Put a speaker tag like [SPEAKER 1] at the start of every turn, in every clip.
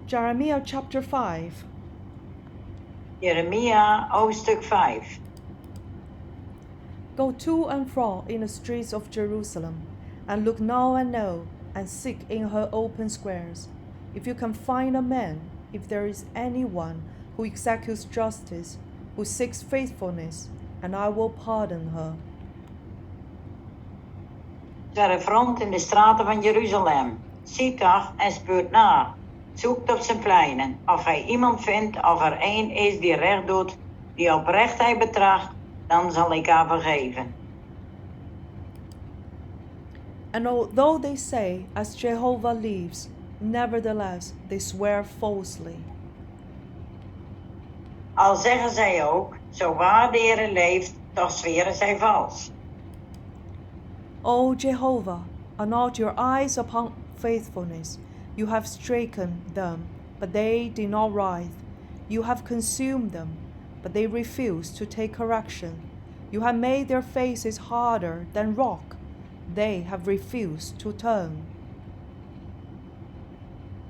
[SPEAKER 1] Jeremia chapter 5.
[SPEAKER 2] Jeremia hoofdstuk 5.
[SPEAKER 1] Go to and fro in the streets of Jerusalem, and look now and now, and seek in her open squares. If you can find a man, if there is anyone who executes justice, who seeks faithfulness, and I will pardon her.
[SPEAKER 2] Zwerf rond in de straten van Jeruzalem. Ziet toch en speurt na. Zoekt op zijn pleinen, of hij iemand vindt, of er een is die recht doet, die oprechtheid betracht, dan zal ik haar vergeven.
[SPEAKER 1] And although they say, as Jehovah lives, nevertheless they swear falsely.
[SPEAKER 2] Al zeggen zij ook, zo waar de Heere leeft, toch zweren zij vals.
[SPEAKER 1] O Jehovah, are not your eyes upon faithfulness? You have stricken them, but they did not writhe. You have consumed them, but they refuse to take correction. You have made their faces harder than rock. They have refused to turn.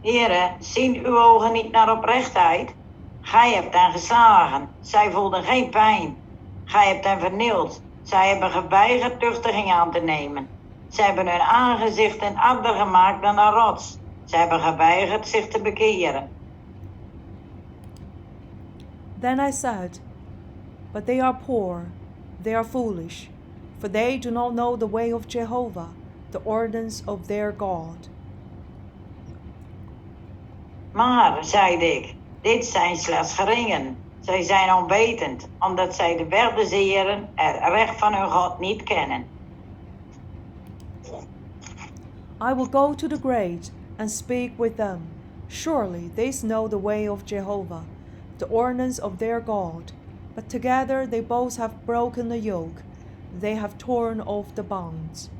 [SPEAKER 2] Heere, zien uw ogen niet naar oprechtheid? Gij hebt hen geslagen, zij voelden geen pijn. Gij hebt hen vernield, zij hebben geweigerd tuchtiging aan te nemen. Zij hebben hun aangezichten adder gemaakt dan een rots. Zij hebben geweigerd zich te bekeren.
[SPEAKER 1] Then I said, but they are poor, they are foolish, for they do not know the way of Jehovah, the ordinance of their God.
[SPEAKER 2] Maar, zeide ik, dit zijn slechts geringen. Zij zijn onwetend, omdat zij de weg des Heeren, het recht van hun God, niet kennen.
[SPEAKER 1] I will go to the great and speak with them. Surely they know the way of Jehovah, the ordinance of their God. But together they both have broken the yoke, they have torn off the bonds.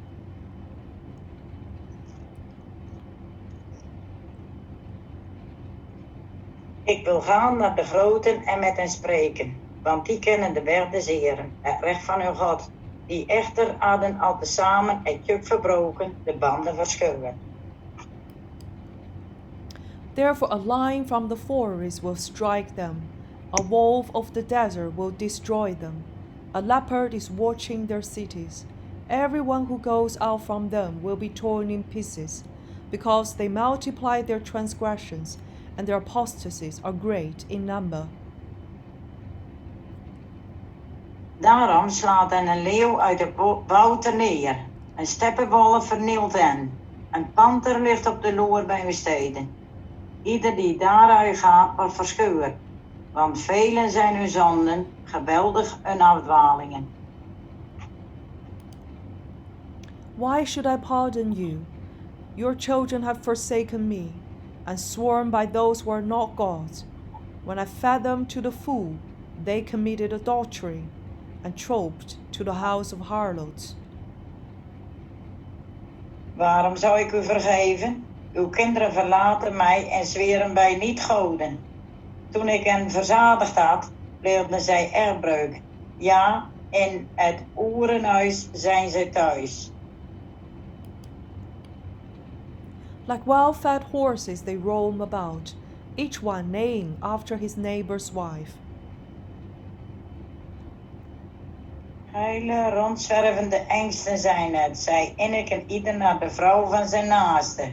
[SPEAKER 2] Ik wil gaan naar de groten en met hen spreken, want die kennen de weg des Heeren, het recht van hun God. Die echter hadden al tezamen het juk verbroken, de banden verscheurd.
[SPEAKER 1] Therefore a lion from the forest will strike them, a wolf of the desert will destroy them. A leopard is watching their cities. Everyone who goes out from them will be torn in pieces, because they multiply their transgressions, and their apostasies are great in number.
[SPEAKER 2] Daarom slaat hen een leeuw uit de wouden neer. Een steppenwolf vernielt hen. Een panter ligt op de loer bij hun steden. Ieder die daaruit gaat, wordt verscheurd. Want velen zijn hun zonden, geweldig hun afdwalingen.
[SPEAKER 1] Why should I pardon you? Your children have forsaken me, and sworn by those who are not gods. When I fed them to the full, they committed adultery, and trooped to the house of harlots.
[SPEAKER 2] Waarom zou ik u vergeven? Uw kinderen verlaten mij en zweren bij niet-goden. Toen ik hen verzadigd had, pleegden zij echtbreuk. Ja, in het oerenhuis zijn zij thuis.
[SPEAKER 1] Like well-fed horses they roam about, each one neighing after his neighbor's wife.
[SPEAKER 2] Huilen, rondzwervende engsten zijn het. Zij inniken ieder naar de vrouw van zijn naaste.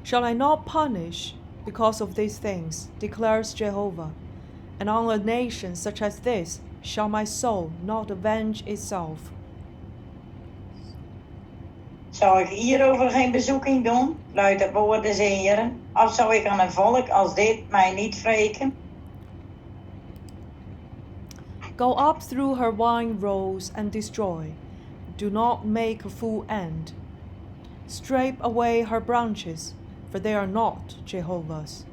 [SPEAKER 1] Shall I not punish because of these things, declares Jehovah? And on a nation such as this shall my soul not avenge itself?
[SPEAKER 2] Zou ik hierover geen bezoeking doen, luidt het woord des Heeren? Of zou ik aan een volk als dit mij niet wreken?
[SPEAKER 1] Go up through her wine rows and destroy. Do not make a full end. Scrape away her branches, for they are not Jehovah's.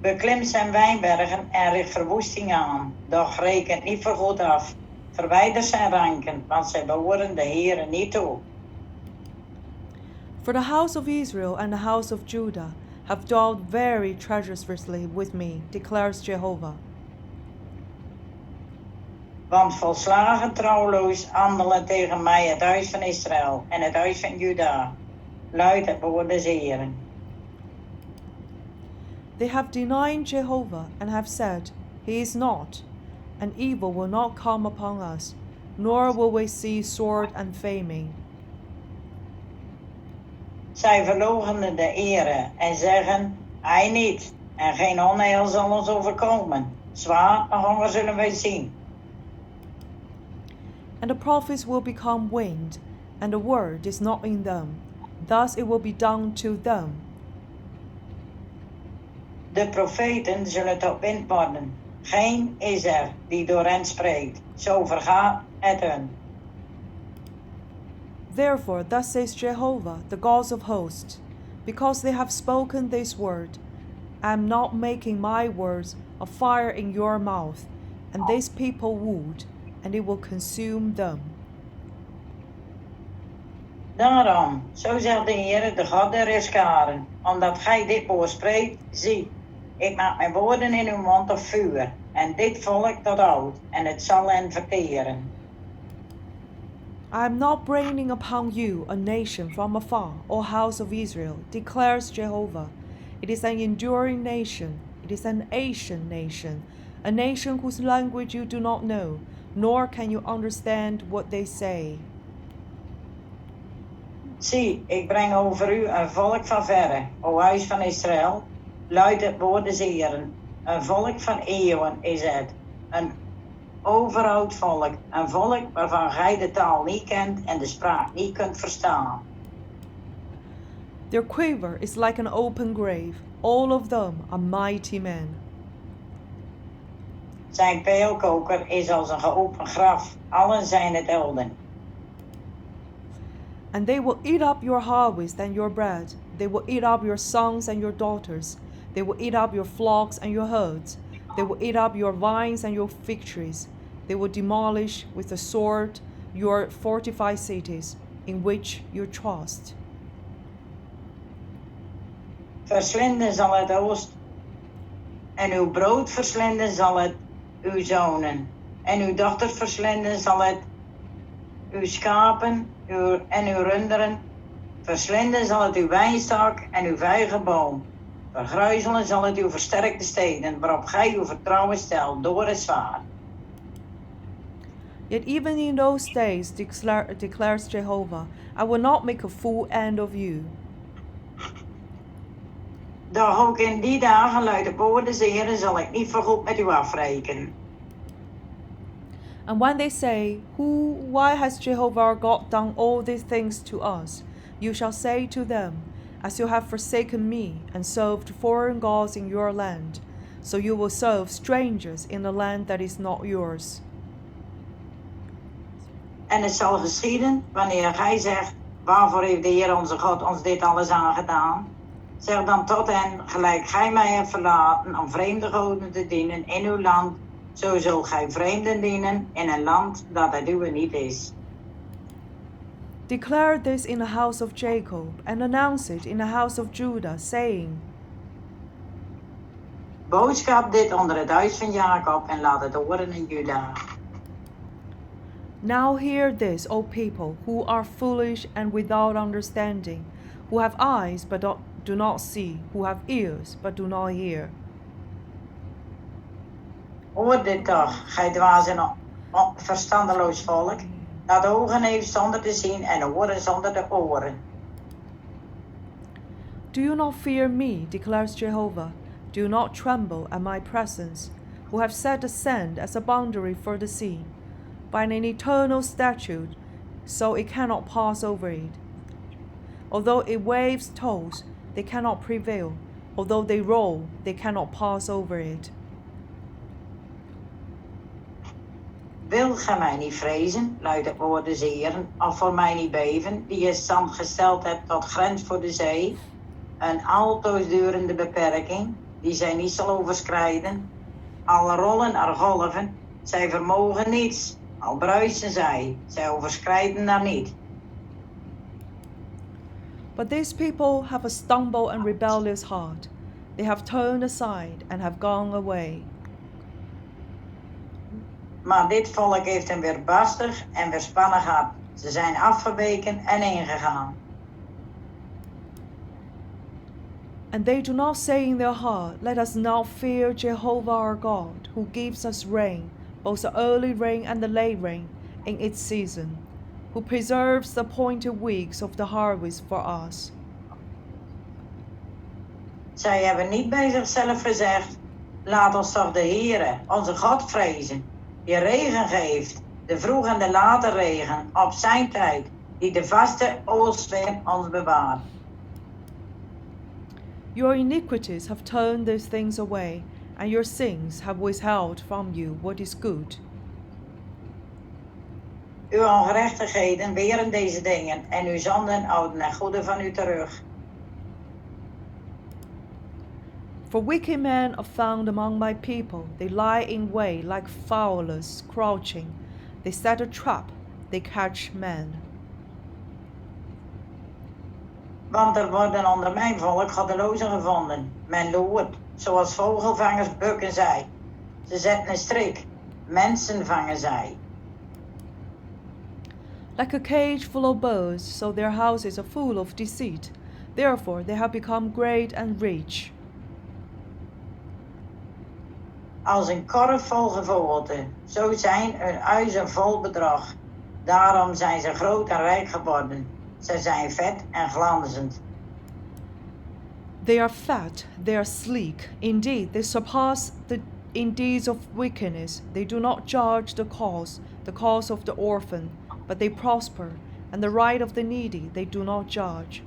[SPEAKER 2] Beklim zijn wijnbergen en richt verwoesting aan, doch rekent niet vergoed af. Verwijder zijn ranken, want zij behoren de Heere niet toe.
[SPEAKER 1] For the house of Israel and the house of Judah have dealt very treacherously with me, declares Jehovah.
[SPEAKER 2] Want volslagen trouwloos handelen tegen mij het huis van Israël en het huis van Juda. luidt het woord des Heeren.
[SPEAKER 1] They have denied Jehovah and have said, He is not, and evil will not come upon us, nor will we see sword and famine.
[SPEAKER 2] Zij verloochenen de Heere en zeggen, hij niet, en geen onheil zal ons overkomen. Zwaard en honger zullen wij zien.
[SPEAKER 1] And the prophets will become winged, and the word is not in them. Thus it will be done to them.
[SPEAKER 2] De profeten zullen tot wind worden. Geen is er die door hen spreekt. Zo vergaat het hun.
[SPEAKER 1] Therefore, thus says Jehovah, the God of hosts, because they have spoken this word, I am not making my words a fire in your mouth, and this people wood, and it will consume them.
[SPEAKER 2] Daarom, zo zegt de Heer, de God der Heerscharen, omdat gij dit woord spreekt, zie, ik maak mijn woorden in uw mond tot vuur, en dit volk tot hout, en het zal hen verteren.
[SPEAKER 1] I am not bringing upon you a nation from afar, O house of Israel, declares Jehovah. It is an enduring nation, it is an ancient nation, a nation whose language you do not know, nor can you understand what they say.
[SPEAKER 2] Zie, ik breng over u een volk van verre, o huis van Israël, luidt het woord des Heeren. Een volk van eeuwen is het, een overoud volk, een volk waarvan gij de taal niet kent en de spraak niet kunt verstaan.
[SPEAKER 1] Their quiver is like an open grave, all of them are mighty men.
[SPEAKER 2] Zijn pijlkoker is als een geopend graf, allen zijn het helden.
[SPEAKER 1] And they will eat up your harvest and your bread. They will eat up your sons and your daughters. They will eat up your flocks and your herds. They will eat up your vines and your fig trees. They will demolish with the sword your fortified cities in which you trust.
[SPEAKER 2] Verslinden zal het oost, en uw brood verslinden zal het uw zonen. En uw dochters verslinden zal het uw schapen en uw runderen. Verslinden zal het uw wijnstok en uw vijgenboom. Vergruizelen zal het uw versterkte steden, waarop gij uw vertrouwen stelt door het zwaard.
[SPEAKER 1] Yet even in those days, declares Jehovah, I will not make a full end of you.
[SPEAKER 2] Doch ook in die dagen, luidt het woord des Heeren, zal ik niet vergoed met u afrekenen.
[SPEAKER 1] And when they say, why has Jehovah our God done all these things to us? You shall say to them, as you have forsaken me and served foreign gods in your land, so you will serve strangers in a land that is not yours.
[SPEAKER 2] En het zal geschieden, wanneer gij zegt, waarvoor heeft de Heer onze God ons dit alles aangedaan? Zeg dan tot hen, gelijk gij mij hebt verlaten om vreemde goden te dienen in uw land, zo zult gij vreemden dienen in een land dat het uwe niet is.
[SPEAKER 1] Declare this in the house of Jacob, and announce it in the house of Judah, saying,
[SPEAKER 2] Boodschap dit onder het huis van Jacob en laat het horen in Juda.
[SPEAKER 1] Now hear this, O people, who are foolish and without understanding, who have eyes but do not see, who have ears but do not hear.
[SPEAKER 2] Hoor dit toch, gij dwaas en verstandeloos volk, dat ogen heeft zonder te zien en oren zonder de oren.
[SPEAKER 1] Do you not fear me, declares Jehovah? Do you not tremble at my presence, who have set the sand as a boundary for the sea, by an eternal statute, so it cannot pass over it? Although it waves toss, they cannot prevail. Although they roll, they cannot pass over it.
[SPEAKER 2] Wilt gij mij niet vrezen, luidt het woord des Heeren, of voor mij niet beven, die je stand gesteld hebt tot grens voor de zee, een altoosdurende beperking, die zij niet zal overschrijden, al rollen er golven, zij vermogen niets, al bruisen zij overschrijden daar niet.
[SPEAKER 1] But these people have a stumble and rebellious heart. They have turned aside and have gone away.
[SPEAKER 2] Maar dit volk heeft een weerbarstig en weerspannig hart. Ze zijn afgeweken en ingegaan.
[SPEAKER 1] And they do not say in their heart, let us now fear Jehovah our God, who gives us rain, both the early rain and the late rain, in its season, who preserves the appointed weeks of the harvest for us.
[SPEAKER 2] Zij hebben niet bij zichzelf gezegd, laat ons toch de Heere, onze God vrezen, die regen geeft, de vroeg en de late regen, op zijn tijd, die de vaste oostwind ons bewaart.
[SPEAKER 1] Your iniquities have turned these things away, and your sins have withheld from you what is good.
[SPEAKER 2] Uw ongerechtigheden weren deze dingen, en uw zonden houden het goede van u terug.
[SPEAKER 1] For wicked men are found among my people. They lie in wait like fowlers crouching. They set a trap, they catch men.
[SPEAKER 2] Want er worden onder mijn volk goddelozen gevonden. Men loert, zoals vogelvangers bukken zij. Ze zetten een strik, mensen vangen zij.
[SPEAKER 1] Like a cage full of birds, so their houses are full of deceit. Therefore they have become great and rich.
[SPEAKER 2] Als een korf vol gevogelte, zo zijn hun huizen vol bedrog. Daarom zijn ze groot en rijk geworden. Ze zijn vet en glanzend.
[SPEAKER 1] They are fat, they are sleek. Indeed, they surpass in deeds of wickedness. They do not judge the cause of the orphan, but they prosper, and the right of the needy they do not judge.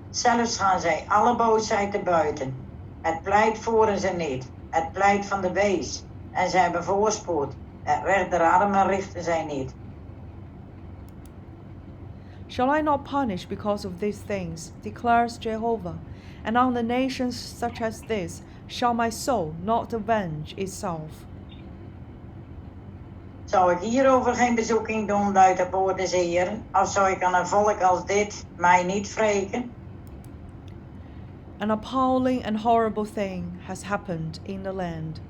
[SPEAKER 2] Zelfs gaan zij alle boosheid te buiten. Het pleit voeren ze niet. Het pleit van de wees. En zij hebben voorspoed. Het recht der armen richten zij niet.
[SPEAKER 1] Shall I not punish because of these things, declares Jehovah, and on the nations such as this shall my soul not avenge itself?
[SPEAKER 2] Zou ik hierover geen bezoeking doen, luidt het woord des Heeren, of zou ik aan een volk als dit mij niet wreken?
[SPEAKER 1] An appalling and horrible thing has happened in the land.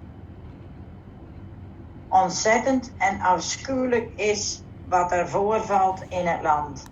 [SPEAKER 2] Ontzettend en afschuwelijk is wat er voorvalt in het land.